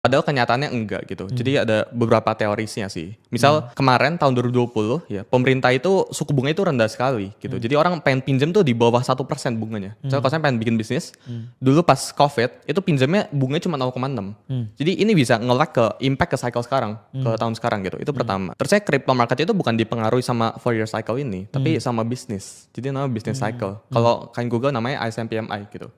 Padahal kenyataannya enggak gitu. Jadi ada beberapa teorisnya sih. Misal kemarin tahun 2020 ya, pemerintah itu suku bunga itu rendah sekali gitu. Jadi orang pengen pinjam tuh di bawah 1% bunganya. Misalnya kalau saya pengen bikin bisnis, dulu pas COVID itu pinjamnya bunganya cuma 0,6. Jadi ini bisa nge-lag ke impact ke cycle sekarang, ke tahun sekarang gitu. Itu pertama. Terus saya crypto market itu bukan dipengaruhi sama 4-year cycle ini, tapi sama bisnis. Jadi namanya business cycle. Kalau kain Google namanya ISM PMI gitu.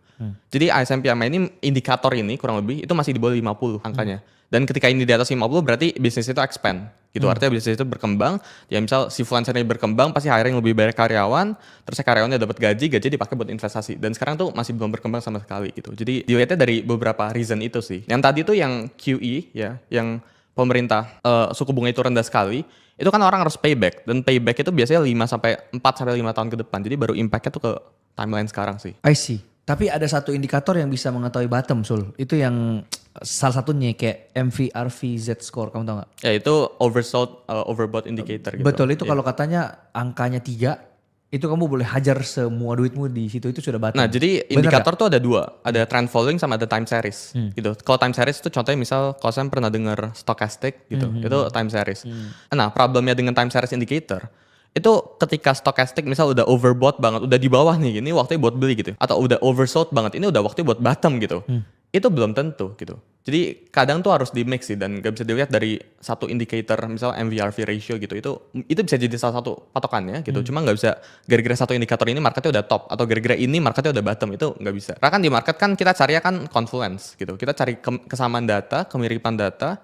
Jadi ISM PMI ini indikator ini kurang lebih itu masih di bawah 50 angkanya. Dan ketika ini di atas 50 berarti bisnis itu expand gitu. Artinya bisnis itu berkembang. Ya misal si freelancer ini berkembang pasti hiring lebih banyak karyawan, terus karyawannya dapat gaji dipakai buat investasi. Dan sekarang tuh masih belum berkembang sama sekali gitu. Jadi dilihatnya dari beberapa reason itu sih. Yang tadi tuh yang QE ya, yang pemerintah suku bunga itu rendah sekali. Itu kan orang harus payback, dan payback itu biasanya 4 sampai 5 tahun ke depan. Jadi baru impact-nya tuh ke timeline sekarang sih. I see. Tapi ada satu indikator yang bisa mengetahui bottom, Sul. Itu yang salah satunya kayak MVRV Z-score, kamu tahu gak? Ya itu oversold, overbought indicator gitu. Betul, itu kalau katanya angkanya 3, itu kamu boleh hajar semua duitmu di situ, itu sudah bottom. Nah jadi indikator tuh ada 2, ada trend following sama ada time series gitu. Kalau time series itu contohnya misal kalau saya pernah dengar stochastic gitu, itu time series. Nah problemnya dengan time series indicator, itu ketika stochastic misal udah overbought banget, udah di bawah nih, ini waktunya buat beli gitu. Atau udah oversold banget, ini udah waktunya buat bottom gitu. Itu belum tentu gitu. Jadi kadang tuh harus di mix sih, dan gak bisa dilihat dari satu indikator misal MVRV ratio gitu. Itu bisa jadi salah satu patokannya gitu. Cuma gak bisa gara-gara satu indikator ini marketnya udah top, atau gara-gara ini marketnya udah bottom, itu gak bisa. Karena kan di market kan kita cari kan confluence gitu. Kita cari kesamaan data, kemiripan data.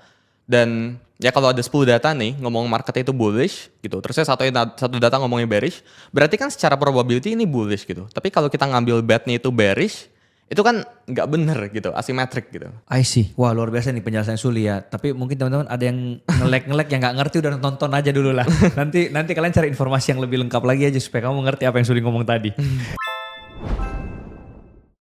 Dan ya kalau ada 10 data nih ngomong marketnya itu bullish gitu, terus satu data ngomongnya bearish, berarti kan secara probability ini bullish gitu. Tapi kalau kita ngambil bet-nya itu bearish, itu kan nggak bener gitu, asymmetric gitu. I see. Wah luar biasa nih penjelasan Suli ya. Tapi mungkin teman-teman ada yang nge-lag yang nggak ngerti, udah nonton aja dulu lah. Nanti kalian cari informasi yang lebih lengkap lagi aja supaya kamu ngerti apa yang Suli ngomong tadi.